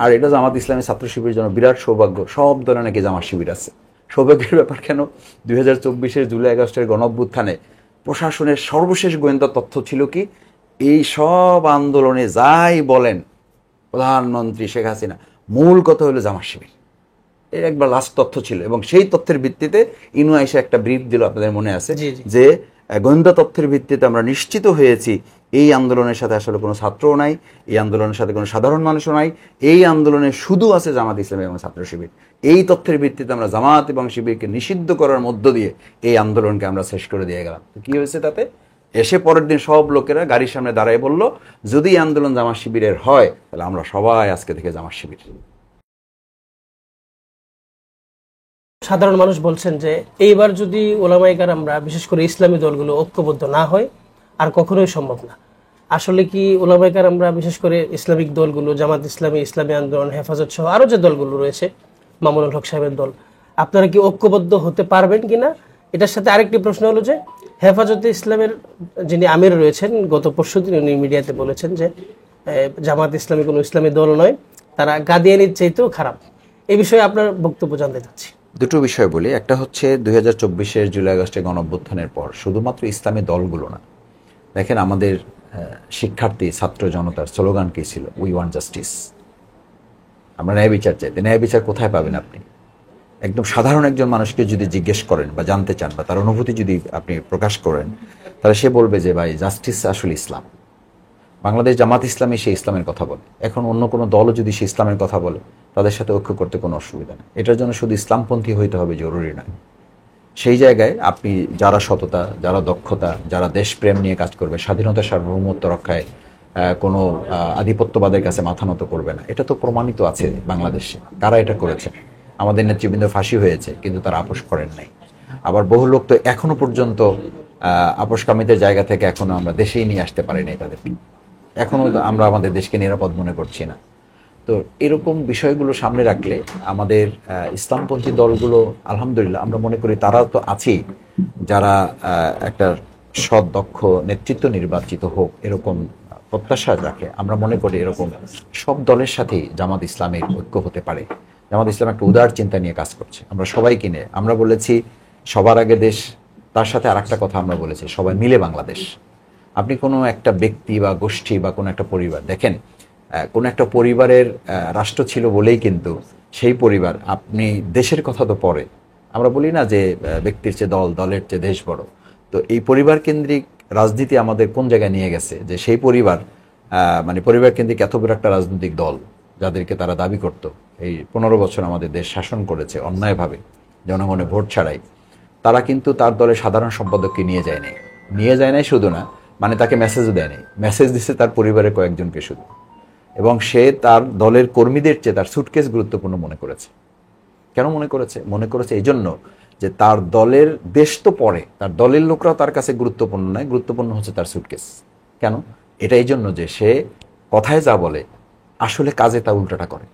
আর এটা জামাত ইসলামী ছাত্র শিবিরের জন্য বিরাট সৌভাগ্য, সব দলে নাকি জামাত শিবির আছে। সৌভাগ্যের ব্যাপার কেন, 2024 জুলাই আগস্টের গণঅভ্যুত্থানে প্রশাসনের সর্বশেষ গোয়েন্দা তথ্য ছিল কি, এই সব আন্দোলনে যাই বলেন প্রধানমন্ত্রী শেখ হাসিনা, মূল কথা হলো জামাত শিবির। এর একবার লাস্ট তথ্য ছিল, এবং সেই তথ্যের ভিত্তিতে ইনু আইসা একটা ব্রিফ দিল, আপনাদের মনে আছে, যে গোয়েন্দা তথ্যের ভিত্তিতে আমরা নিশ্চিত হয়েছি এই আন্দোলনের সাথে আসলে কোনো ছাত্রও নাই, এই আন্দোলনের সাথে কোনো সাধারণ মানুষও নাই, এই আন্দোলনে শুধু আছে জামাত ইসলামী এবং ছাত্র শিবির। এই তথ্যের ভিত্তিতে আমরা জামাত এবং শিবিরকে নিষিদ্ধ করার মধ্য দিয়ে এই আন্দোলনকে আমরা শেষ করে দিয়ে গেলাম। তো কী হয়েছে তাতে? এসে পরের দিন সব লোকেরা গাড়ির সামনে দাঁড়ায় বলল, যদি এই আন্দোলন জামাত শিবিরের হয় তাহলে আমরা সবাই আজকে থেকে জামাত শিবির। সাধারণ মানুষ বলছেন যে এইবার যদি ওলামায়ে কেরামরা বিশেষ করে ইসলামী দলগুলো ঐক্যবদ্ধ না হয় আর কখনোই সম্ভব না। আসলে কি ওলামায়ে কেরামরা বিশেষ করে ইসলামিক দলগুলো, জামাত ইসলামী, ইসলামী আন্দোলন, হেফাজত সহ আরও যে দলগুলো রয়েছে, মামুনুল হক সাহেবের দল, আপনারা কি ঐক্যবদ্ধ হতে পারবেন কিনা? এটার সাথে আরেকটি প্রশ্ন হলো যে হেফাজতে ইসলামের যিনি আমির রয়েছেন, গত পরশুদিন উনি মিডিয়াতে বলেছেন যে জামাত ইসলামী কোনো ইসলামী দল নয়, তারা কাদিয়ানির চাইতেও খারাপ। এই বিষয়ে আপনার বক্তব্য জানতে চাচ্ছি। দুটো বিষয় বলি। একটা হচ্ছে 2024 জুলাই আগস্টের গণঅভ্যুত্থানের পর শুধুমাত্র ইসলামী দলগুলো না, দেখেন আমাদের শিক্ষার্থী ছাত্র জনতার স্লোগান কী ছিল? We want justice. আমরা ন্যায় বিচার চাইতে। ন্যায় বিচার কোথায় পাবেন আপনি? একদম সাধারণ একজন মানুষকে যদি জিজ্ঞেস করেন বা জানতে চান বা তার অনুভূতি যদি আপনি প্রকাশ করেন, তাহলে সে বলবে যে ভাই জাস্টিস আসলে ইসলাম। বাংলাদেশ জামাত ইসলামী সে ইসলামের কথা বলে। এখন অন্য কোনো দলও যদি সে ইসলামের কথা বলে, তাদের সাথে ঐক্য করতে কোনো অসুবিধা নেই। এটার জন্য শুধু ইসলামপন্থী হইতে হবে জরুরি নয়। সেই জায়গায় আপনি যারা সততা, যারা দক্ষতা, যারা দেশপ্রেম নিয়ে কাজ করবে, স্বাধীনতা সার্বভৌমত্ব রক্ষায় কোনো আধিপত্যবাদের কাছে মাথা নত করবে না, এটা তো প্রমাণিত আছে বাংলাদেশে। কারা এটা করেছে? আমাদের নেতৃবৃন্দ ফাঁসি হয়েছে, কিন্তু তারা আপোষ করেন নাই। আবার বহু লোক তো এখনো পর্যন্ত আপোষকামীদের জায়গা থেকে এখনো আমরা দেশেই নিয়ে আসতে পারি নাই তাদেরকে। এখনো আমরা আমাদের দেশকে নিরাপদ মনে করছি না। তো এরকম বিষয়গুলো সামনে রাখলে আমাদের ইসলামপন্থী দলগুলো, আলহামদুলিল্লাহ আমরা মনে করি তারা তো আছেই, যারা একটা সৎ দক্ষ নেতৃত্ব নির্বাচিত হোক এরকম প্রত্যাশা রাখে। আমরা মনে করি এরকম সব দলের সাথেই জামাত ইসলামের ঐক্য হতে পারে। জামাত ইসলাম একটা উদার চিন্তা নিয়ে কাজ করছে, আমরা সবাই কিনে। আমরা বলেছি সবার আগে দেশ, তার সাথে আর একটা কথা আমরা বলেছি সবাই মিলে বাংলাদেশ। আপনি কোনো একটা ব্যক্তি বা গোষ্ঠী বা কোনো একটা পরিবার দেখেন, কোনো একটা পরিবারের রাষ্ট্র ছিল বলেই কিন্তু সেই পরিবার, আপনি দেশের কথা তো পরে আমরা বলি না যে ব্যক্তির চেয়ে দল, দলের চেয়ে দেশ বড়। তো এই পরিবার কেন্দ্রিক রাজনীতি আমাদের কোন জায়গায় নিয়ে গেছে, যে সেই পরিবার মানে পরিবার কেন্দ্রিক এত বড় একটা রাজনৈতিক দল যাদেরকে তারা দাবি করত এই 15 বছর আমাদের দেশ শাসন করেছে অন্যায়ভাবে জনগণের ভোট ছাড়াই, তারা কিন্তু তার দলের সাধারণ সম্পাদককে নিয়ে যায় নাই শুধু না, মানে তাকে মেসেজও দেয় নাই, মেসেজ দিচ্ছে তার পরিবারের কয়েকজনকে শুধু। এবং সে তার দলের কর্মীদের চেয়ে তার সুটকেস গুরুত্বপূর্ণ মনে করেছে। কেন মনে করেছে এই জন্য যে তার দলের দেশ তো পরে, তার দলের লোকরাও তার কাছে গুরুত্বপূর্ণ নয়, গুরুত্বপূর্ণ হচ্ছে তার সুটকেস। কেন? এটা এই জন্য যে সে কথায় যা বলে আসলে কাজে তা উল্টাটা করে।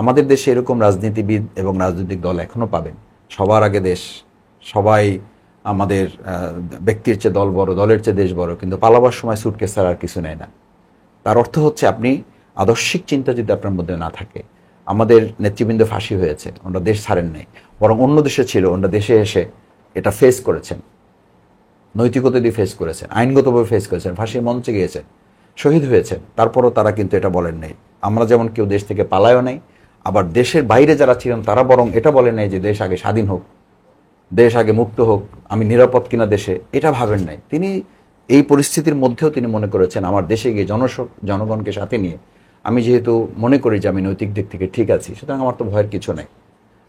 আমাদের দেশে এরকম রাজনীতিবিদ এবং রাজনৈতিক দল এখনো পাবেন। সবার আগে দেশ, সবাই আমাদের ব্যক্তির চেয়ে দল বড়, দলের চেয়ে দেশ বড়, কিন্তু পালাবার সময় সুটকেস ছাড়া আর কিছু নেয় না। তার অর্থ হচ্ছে আপনি আদর্শিক চিন্তা যদি আপনার মধ্যে না থাকে। আমাদের নেতৃবৃন্দ ফাঁসি হয়েছে, ওনারা দেশ ছাড়েন নাই, বরং অন্য দেশে ছিল, ওনারা দেশে এসে এটা ফেস করেছেন, নৈতিকতা দিয়ে ফেস করেছেন, আইনগতভাবে ফেস করেছেন, ফাঁসির মঞ্চে গিয়েছেন, শহীদ হয়েছেন। তারপরও তারা কিন্তু এটা বলেন নাই আমরা যেমন কেউ দেশ থেকে পালায়ও নাই, আবার দেশের বাইরে যারা ছিলেন তারা বরং এটা বলেন নাই যে দেশ আগে স্বাধীন হোক, দেশ আগে মুক্ত হোক, আমি নিরাপদ কিনা দেশে, এটা ভাবেন নাই। তিনি এই পরিস্থিতির মধ্যেও তিনি মনে করেছেন আমার দেশে গিয়ে জনগণকে সাথে নিয়ে আমি যেহেতু মনে করি যে আমি নৈতিক দিক থেকে ঠিক আছি, সুতরাং আমার তো ভয়ের কিছু নাই।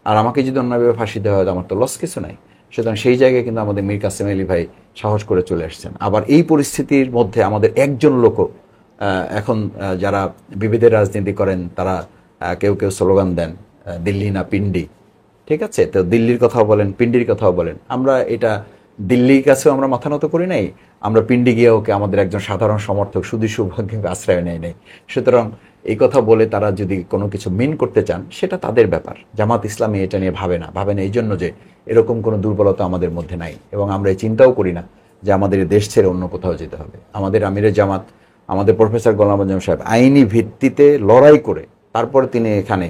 আর আমাকে যদি অন্যভাবে ফাঁসি দেওয়া হয় আমার তো লস কিছু নাই। সুতরাং সেই জায়গায় কিন্তু আমাদের মীর কাসেম আলী ভাই সাহস করে চলে আসছেন। আবার এই পরিস্থিতির মধ্যে আমাদের একজন লোকও এখন যারা বিভেদের রাজনীতি করেন তারা কেউ স্লোগান দেন দিল্লি না পিন্ডি, ঠিক আছে? তো দিল্লির কথাও বলেন, পিন্ডির কথাও বলেন। আমরা এটা দিল্লির কাছেও আমরা মাথা নত করি নাই, আমরা পিন্ডি গিয়ে ওকে আমাদের একজন সাধারণ সমর্থক শুধু সৌভাগ্যকে আশ্রয় নেয় নাই। সুতরাং এই কথা বলে তারা যদি কোনো কিছু মিন করতে চান সেটা তাদের ব্যাপার। জামাত ইসলামী এটা নিয়ে ভাবে না এই জন্য যে এরকম কোনো দুর্বলতা আমাদের মধ্যে নাই, এবং আমরা এই চিন্তাও করি না যে আমাদের দেশ ছেড়ে অন্য কোথাও যেতে হবে। আমাদের আমিরে জামাত, আমাদের প্রফেসর গোলাম আজম সাহেব আইনি ভিত্তিতে লড়াই করে তারপরে তিনি এখানে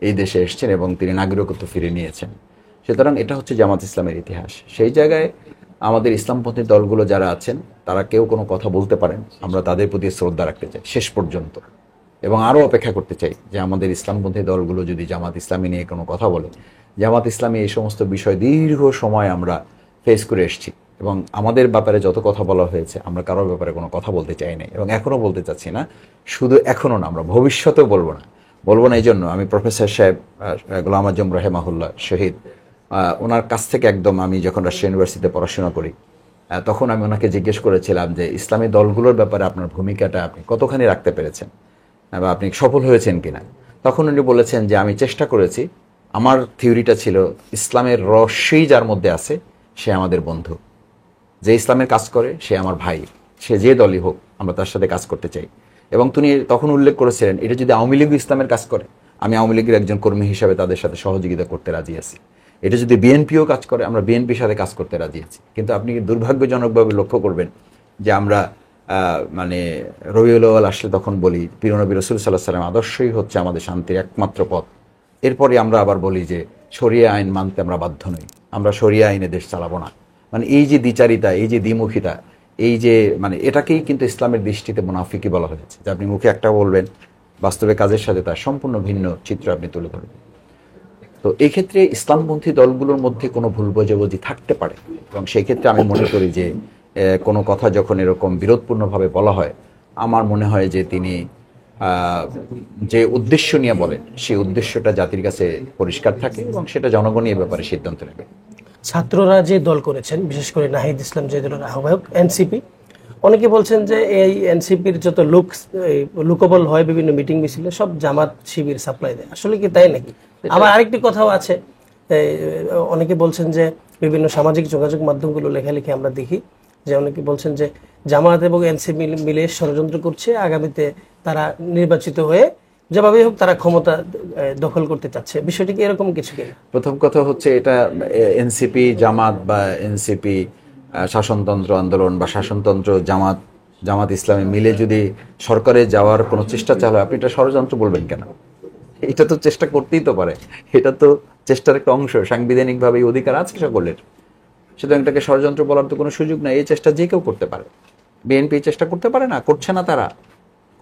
এই দেশে এসেছেন এবং তিনি নাগরিকত্ব ফিরে নিয়েছেন। সুতরাং এটা হচ্ছে জামাত ইসলামের ইতিহাস। সেই জায়গায় আমাদের ইসলামপন্থী দলগুলো যারা আছেন তারা কেউ কোনো কথা বলতে পারেন, আমরা তাদের প্রতি শ্রদ্ধা রাখতে চাই শেষ পর্যন্ত, এবং আরও অপেক্ষা করতে চাই যে আমাদের ইসলামপন্থী দলগুলো যদি জামাত ইসলামী নিয়ে কোনো কথা বলে। জামাত ইসলামী এই সমস্ত বিষয় দীর্ঘ সময় আমরা ফেস করে এসেছি, এবং আমাদের ব্যাপারে যত কথা বলা হয়েছে আমরা কারোর ব্যাপারে কোনো কথা বলতে চাই না, এবং এখনও বলতে চাচ্ছি না। শুধু এখনও না, আমরা ভবিষ্যতেও বলবো না। এই জন্য আমি প্রফেসর সাহেব গোলাম আজম রাহেমাহুল্লাহ শহীদ, ওনার কাছ থেকে একদম, আমি যখন রাজশাহী ইউনিভার্সিটিতে পড়াশোনা করি তখন আমি ওনাকে জিজ্ঞেস করেছিলাম যে ইসলামী দলগুলোর ব্যাপারে আপনার ভূমিকাটা আপনি কতখানি রাখতে পেরেছেন বা আপনি সফল হয়েছেন কিনা। তখন উনি বলেছেন যে আমি চেষ্টা করেছি, আমার থিওরিটা ছিল ইসলামের রহস্যই যার মধ্যে আছে সে আমাদের বন্ধু, যে ইসলামের কাজ করে সে আমার ভাই, সে যে দলই হোক আমরা তার সাথে কাজ করতে চাই। এবং তিনি তখন উল্লেখ করেছিলেন এটা যদি আওয়ামী লীগ ইসলামের কাজ করে, আমি আওয়ামী লীগের একজন কর্মী হিসাবে তাদের সাথে সহযোগিতা করতে রাজি আছি। এটা যদি বিএনপিও কাজ করে, আমরা বিএনপির সাথে কাজ করতে রাজি আছি। কিন্তু আপনি দুর্ভাগ্যজনকভাবে লক্ষ্য করবেন যে আমরা মানে রবিউল আউয়াল আসলে তখন বলি প্রিয় নবী রাসূল সাল্লাল্লাহু আলাইহি ওয়াসাল্লাম আদর্শই হচ্ছে আমাদের শান্তির একমাত্র পথ। এরপরে আমরা আবার বলি যে শরিয়া আইন মানতে আমরা বাধ্য নই, আমরা শরিয়া আইনে দেশ চালাবো না। মানে এই যে দ্বিচারিতা, এই যে দ্বিমুখিতা, এই যে মানে এটাকেই কিন্তু ইসলামের দৃষ্টিতে মুনাফিকি বলা হয়েছে, যে আপনি মুখে একটা বলবেন, বাস্তবে কাজের সাথে তার সম্পূর্ণ ভিন্ন চিত্র আপনি তুলে ধরবেন। তো এই ক্ষেত্রে ইসলামপন্থী দলগুলোর মধ্যে কোনো ভুল বোঝাবুঝি থাকতে পারে, এবং সেই ক্ষেত্রে আমি মনে করি যে কোনো কথা যখন এরকম বিরোধপূর্ণভাবে বলা হয়, আমার মনে হয় যে তিনি যে উদ্দেশ্য নিয়ে বলেন সেই উদ্দেশ্যটা জাতির কাছে পরিষ্কার থাকে, এবং সেটা জনগণই এ ব্যাপারে সিদ্ধান্ত নেবে। ছাত্ররা যে দল করেছেন, বিশেষ করে নাহিদ ইসলাম যে দলের আহ্বায়ক এনসিপি, অনেকে বলছেন যে এই এনসিপির যত লুকবল হয় বিভিন্ন মিটিং মিছিলে সব জামাত শিবির সাপ্লাই দেয়, আসলে কি তাই নাকি? আবার আরেকটি কথাও আছে, অনেকে বলছেন যে বিভিন্ন সামাজিক যোগাযোগ মাধ্যমগুলো লেখালেখি আমরা দেখি যে অনেকে বলছেন যে জামাত এবং এনসিপি মিলে ষড়যন্ত্র করছে, আগামীতে তারা নির্বাচিত হয়ে যেভাবেই হোক তারা ক্ষমতা দখল করতে চাচ্ছে। বিষয়টি কি এরকম কিছু কিনা? প্রথম কথা হচ্ছে এটা এনসিপি জামাত বা এনসিপি শাসনতন্ত্র আন্দোলন বা শাসনতন্ত্র জামাত ইসলামী মিলে যদি সরকারে যাওয়ার কোনো চেষ্টা চালায়, আপনি এটা ষড়যন্ত্র বলবেন কেন? এটা তো চেষ্টা করতেই তো পারে, এটা তো চেষ্টার একটা অংশ, সাংবিধানিকভাবে এই অধিকার আছে সকলের। সুতরাং এটাকে ষড়যন্ত্র বলার তো কোনো সুযোগ নাই। এই চেষ্টা যে কেউ করতে পারে। বিএনপি চেষ্টা করতে পারে না? করছে না, তারা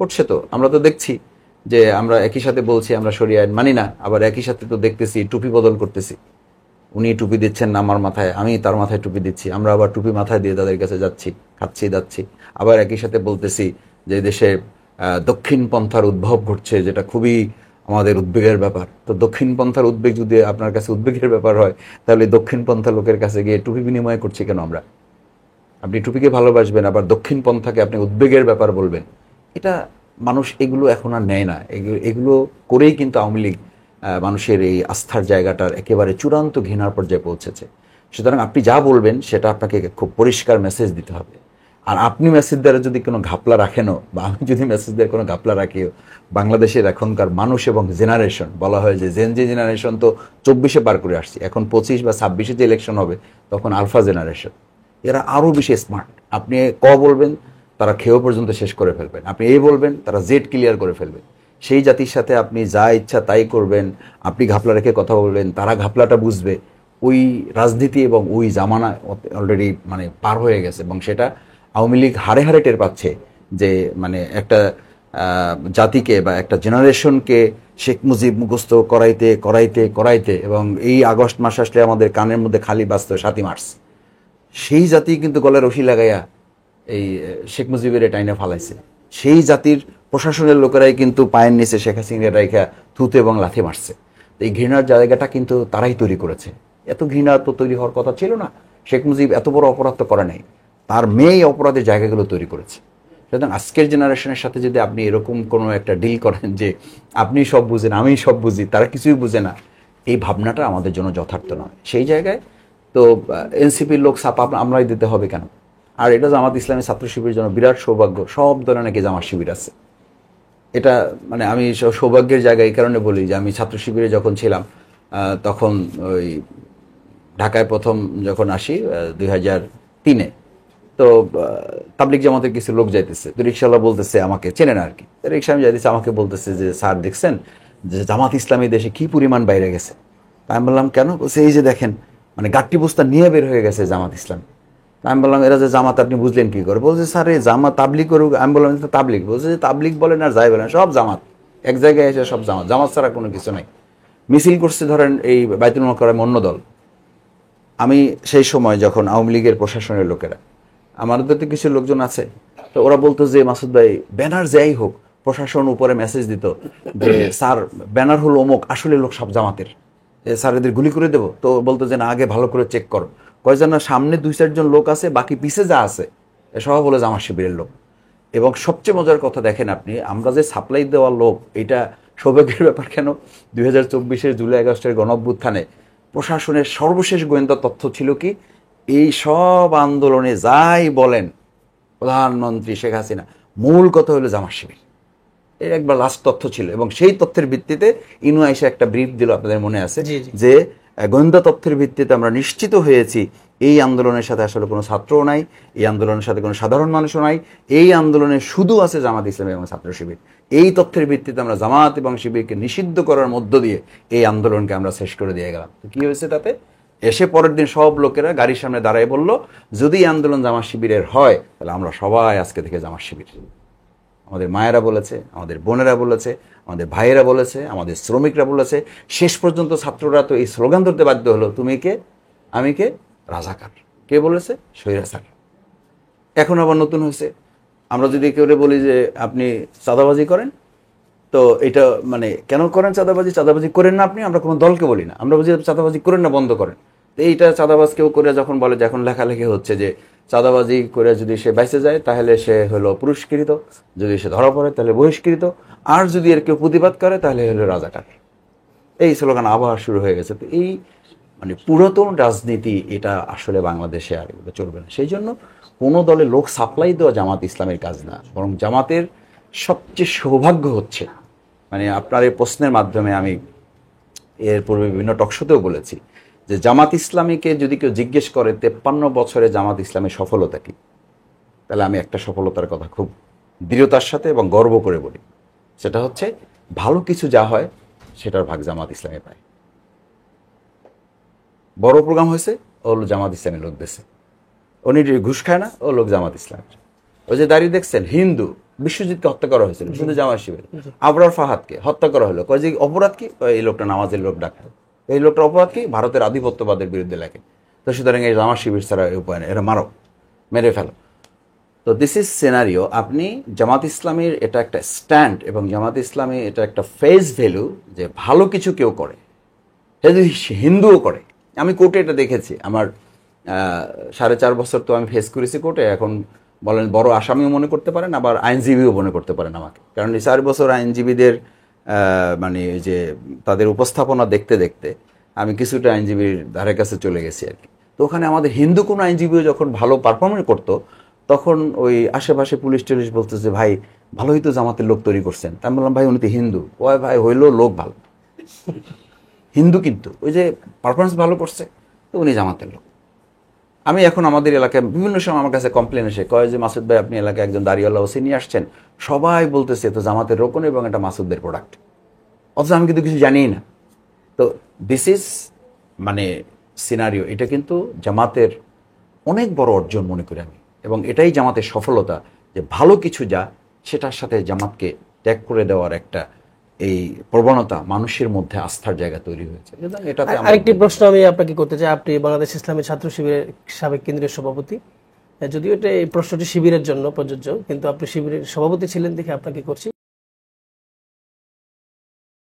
করছে তো, আমরা তো দেখছি যে আমরা একই সাথে বলছি আমরা শরিয়া আইন মানি না, আবার একই সাথে তো দেখতেছি টুপি বদল করতেছি। উনি টুপি দিচ্ছেন না আমার মাথায়, আমি তার মাথায় টুপি দিচ্ছি, আমরা আবার টুপি মাথায় দিয়ে তাদের কাছে যাচ্ছি, খাচ্ছি যাচ্ছি। আবার একই সাথে বলতেছি যে দেশে দক্ষিণ পন্থার উদ্ভব ঘটছে, যেটা খুবই আমাদের উদ্বেগের ব্যাপার। তো দক্ষিণ পন্থার উদ্বেগ যদি আপনার কাছে উদ্বেগের ব্যাপার হয়, তাহলে দক্ষিণ পন্থা লোকের কাছে গিয়ে টুপি বিনিময় করছি কেন আমরা? আপনি টুপিকে ভালোবাসবেন, আবার দক্ষিণ পন্থাকে আপনি উদ্বেগের ব্যাপার বলবেন। এটা মানুষ এগুলো এখন আর নেয় না। এগুলো করেই কিন্তু আওয়ামী লীগ মানুষের এই আস্থার জায়গাটার একেবারে চূড়ান্ত ঘৃণার পর্যায়ে পৌঁছেছে। সুতরাং আপনি যা বলবেন সেটা আপনাকে খুব পরিষ্কার মেসেজ দিতে হবে। আর আপনি মেসেজ দ্বারা যদি কোনো ঘাপলা রাখেনও, বা আমি যদি মেসেজ দ্বারা কোনো ঘাপলা রাখিও, বাংলাদেশের এখনকার মানুষ এবং জেনারেশন, বলা হয় যে জেনারেশন তো 24-এ পার করে আসছি, এখন 25 বা 26-এ যে ইলেকশন হবে তখন আলফা জেনারেশন, এরা আরও বেশি স্মার্ট। আপনি বলবেন তারা খেয়েও পর্যন্ত শেষ করে ফেলবেন, আপনি বলবেন তারা জেড ক্লিয়ার করে ফেলবেন। সেই জাতির সাথে আপনি যা ইচ্ছা তাই করবেন, আপনি ঘাপলা রেখে কথা বলবেন, তারা ঘাপলাটা বুঝবে। ওই রাজনীতি এবং ওই জামানা অলরেডি মানে পার হয়ে গেছে, এবং সেটা আওয়ামী লীগ হারে হারে টের পাচ্ছে যে মানে একটা জাতিকে বা একটা জেনারেশনকে শেখ মুজিব মুখস্থ করাইতে করাইতে করাইতে, এবং এই আগস্ট মাস আসলে আমাদের কানের মধ্যে খালি বাজত 7ই মার্চ, সেই জাতি কিন্তু গলায় রশি লাগাইয়া এই শেখ মুজিবের টাইনে ফালাইছে। সেই জাতির প্রশাসনের লোকেরাই কিন্তু পায়ের নিচে শেখ হাসিনা রাইখা থুতু এবং লাথি মারছে। এই ঘৃণার জায়গাটা কিন্তু তারাই তৈরি করেছে। এত ঘৃণা তো তৈরি হওয়ার কথা ছিল না। শেখ মুজিব এত বড় অপরাধ তো করে নাই, তার মেয়ে অপরাধের জায়গাগুলো তৈরি করেছে। সুতরাং আজকের জেনারেশনের সাথে যদি আপনি এরকম কোনো একটা ডিল করেন যে আপনি সব বুঝেন আমি সব বুঝি, তারা কিছুই বুঝে না, এই ভাবনাটা আমাদের জন্য যথার্থ নয়। সেই জায়গায় তো এনসিপির লোক ছাপা আমরাই দিতে হবে কেন? আর এটা জামাত ইসলামী ছাত্র শিবিরের জন্য বিরাট সৌভাগ্য, সব ধরনের নাকি জামাত শিবির আছে। এটা মানে আমি সৌভাগ্যের জায়গায় এই কারণে বলি যে আমি ছাত্র শিবিরে যখন ছিলাম তখন ওই ঢাকায় প্রথম যখন আসি 2003-এ, তো তাবলিগ জামাতের কিছু লোক যাইতেছে, তো রিক্সাওয়ালা বলতেছে আমাকে, চেনে না আর কি, রিক্সা আমি যাইতেছে, আমাকে বলতেছে যে স্যার দেখছেন যে জামাত ইসলামী দেশে কি পরিমাণ বাইরে গেছে। তা আমি বললাম কেন? বলছে এই যে দেখেন, মানে গাট্টি বস্তা নিয়ে বের হয়ে গেছে জামাত ইসলাম। তা আমি বললাম এরা যে জামাত আপনি বুঝলেন কি করে? বলছে স্যার এই জামাত তাবলিগ করুক। আমি বললাম তাবলিগ? বলছে যে তাবলিগ বলেন আর যাই বলেন সব জামাত, এক জায়গায় এসে সব জামাত, জামাত ছাড়া কোনো কিছু নাই। মিছিল করছে ধরেন এই বাইতুল মোকাররমে অন্য দল। আমি সেই সময় যখন আওয়ামী লীগের প্রশাসনের লোকেরা, আমাদের তো কিছু লোকজন আছে, তো ওরা বলতো যে মাসুদ ভাই ব্যানার যাই হোক, প্রশাসন উপরে মেসেজ দিত যে স্যার ব্যানার হলো অমুক, আসলে লোক সব জামাতের, স্যার এদের গুলি করে দেবো। তো বলতো যে না আগে ভালো করে চেক করো, কয়জন না সামনে 2-4 জন লোক আছে, বাকি পিছে যা আছে সব হলো জামাত শিবিরের লোক। এবং সবচেয়ে মজার কথা দেখেন আপনি, আমরা যে সাপ্লাই দেওয়া লোক, এটা সৌভাগ্যের ব্যাপার কেন, 2024-এর জুলাই আগস্টের গণঅভ্যুত্থানে প্রশাসনের সর্বশেষ গোয়েন্দা তথ্য ছিল কি, এই সব আন্দোলনে যাই বলেন প্রধানমন্ত্রী শেখ হাসিনা, মূল কথা হলো জামাত শিবির। এর একবার লাস্ট তথ্য ছিল, এবং সেই তথ্যের ভিত্তিতে ইনু আইসা একটা ব্রিফ দিল, আপনাদের মনে আছে, জি, জি। যে গোয়েন্দা তথ্যের ভিত্তিতে আমরা নিশ্চিত হয়েছি এই আন্দোলনের সাথে আসলে কোনো ছাত্রও নাই, এই আন্দোলনের সাথে কোনো সাধারণ মানুষও নাই, এই আন্দোলনে শুধু আছে জামাত ইসলামী এবং ছাত্র শিবির। এই তথ্যের ভিত্তিতে আমরা জামাত এবং শিবিরকে নিষিদ্ধ করার মধ্য দিয়ে এই আন্দোলনকে আমরা শেষ করে দিয়ে গেলাম। তো কি হয়েছে তাতে? এসে পরের দিন সব লোকেরা গাড়ির সামনে দাঁড়ায় বলল, যদি এই আন্দোলন জামাত শিবিরের হয় তাহলে আমরা সবাই আজকে থেকে জামাত শিবির। আমাদের মায়েরা বলেছে, আমাদের বোনেরা বলেছে, আমাদের ভাইয়েরা বলেছে, আমাদের শ্রমিকরা বলেছে, শেষ পর্যন্ত ছাত্ররা তো এই স্লোগান ধরতে বাধ্য হলো, তুমি কে আমি কে, রাজাকার। কে বলেছে? স্বৈরাচার। এখন আবার নতুন হয়েছে, আমরা যদি কেউ বলি যে আপনি চাঁদাবাজি করেন, তো এটা মানে কেন করেন চাঁদাবাজি? চাঁদাবাজি করেন না আপনি, আমরা কোনো দলকে বলি না, আমরা বলছি চাঁদাবাজি করেন না, বন্ধ করেন। তো এইটা চাঁদাবাজ কেউ করে যখন বলে, যখন লেখালেখি হচ্ছে যে চাঁদাবাজি করে যদি সে বেঁচে যায় তাহলে সে হলো পুরস্কৃত, যদি সে ধরা পড়ে তাহলে বহিষ্কৃত, আর যদি এর কেউ প্রতিবাদ করে তাহলে হলো রাজাকার। এই স্লোগান আবার শুরু হয়ে গেছে। তো এই মানে পুরাতন রাজনীতি, এটা আসলে বাংলাদেশে আর এগুলো চলবে না। সেই জন্য কোনো দলে লোক সাপ্লাই দেওয়া জামাত ইসলামের কাজ না, বরং জামাতের সবচেয়ে সৌভাগ্য হচ্ছে, মানে আপনার এই প্রশ্নের মাধ্যমে আমি এর পূর্বে বিভিন্ন টকশোতেও বলেছি যে জামাত ইসলামীকে যদি কেউ জিজ্ঞেস করে 53 বছরে জামাত ইসলামের সফলতা কি, তাহলে আমি একটা সফলতার কথা খুব দৃঢ়তার সাথে এবং গর্ব করে বলি, সেটা হচ্ছে ভালো কিছু যা হয় সেটার ভাগ জামাত ইসলামে পায়। বড় প্রোগ্রাম হয়েছে, ও হলো জামাত ইসলামের লোক দেশে, উনি ঘুষ খায় না, ও লোক জামাত ইসলামের। ওই যে দাঁড়িয়ে দেখছেন, হিন্দু বিশ্বজিৎকে হত্যা করা হয়েছিল শুধু জামাত শিবির। আবরার ফাহাদকে হত্যা করা হলো, কয় যে অপরাধ কি, এই লোকটা নামাজের লোক ডাক্তার, এই লোকটার অপরাধ কি, ভারতের আধিপত্যবাদের বিরুদ্ধে লেখে। তো সুতরাং এই জামাত শিবির ছাড়া উপায় নেই, এরা মারো, মেরে ফেলো। তো দিস ইজ সিনারিও। আপনি জামাত ইসলামীর এটা একটা স্ট্যান্ড, এবং জামাত ইসলামী এটা একটা ফেস ভ্যালু, যে ভালো কিছু কেউ করে, যদি হিন্দুও করে। আমি কোর্টে এটা দেখেছি, আমার 4.5 বছর তো আমি ফেস করেছি কোর্টে। এখন বলেন বড় আসামিও মনে করতে পারেন, আবার আইনজীবীও মনে করতে পারেন আমাকে, কারণ এই 4 বছর আইনজীবীদের মানে যে তাদের উপস্থাপনা দেখতে দেখতে আমি কিছুটা আইনজীবীর ধারে কাছে চলে গেছি আর কি। তো ওখানে আমাদের হিন্দু কোনো আইনজীবীও যখন ভালো পারফরমেন্স করতো, তখন ওই আশেপাশে পুলিশ টুলিশ বলতো যে ভাই ভালোই তো জামাতের লোক তৈরি করছেন। তা আমি বললাম ভাই উনি তো হিন্দু। ওই ভাই হইলেও লোক ভালো, হিন্দু কিন্তু ওই যে পারফরমেন্স ভালো করছে, তো উনি জামাতের লোক। আমি এখন আমাদের এলাকায় বিভিন্ন সময় আমার কাছে কমপ্লেন এসে কয় যে মাসুদ ভাই আপনি এলাকায় একজন দাড়িওয়ালা ওসি নিয়ে আসছেন, সবাই বলতেছে তো জামাতের রোকন এবং এটা মাসুদদের প্রোডাক্ট, অথচ আমি কিন্তু কিছু জানিই না। তো দিস ইজ মানে সিনারিও, এটা কিন্তু জামাতের অনেক বড় অর্জন মনে করি আমি, এবং এটাই জামাতের সফলতা, যে ভালো কিছু যা সেটার সাথে জামাতকে ত্যাগ করে দেওয়ার একটা এই প্রবণতা মানুষের মধ্যে আস্থার জায়গা তৈরি হয়েছে। এটাতে আরেকটি প্রশ্ন আমি আপনাকে করতে চাই, আপনি বাংলাদেশ ইসলামী ছাত্র শিবিরের সাবেক কেন্দ্রীয় সভাপতি, যদিও এটা এই প্রশ্নটি শিবিরের জন্য প্রযোজ্য, কিন্তু আপনি শিবিরের সভাপতি ছিলেন দেখে আপনাকে করছি।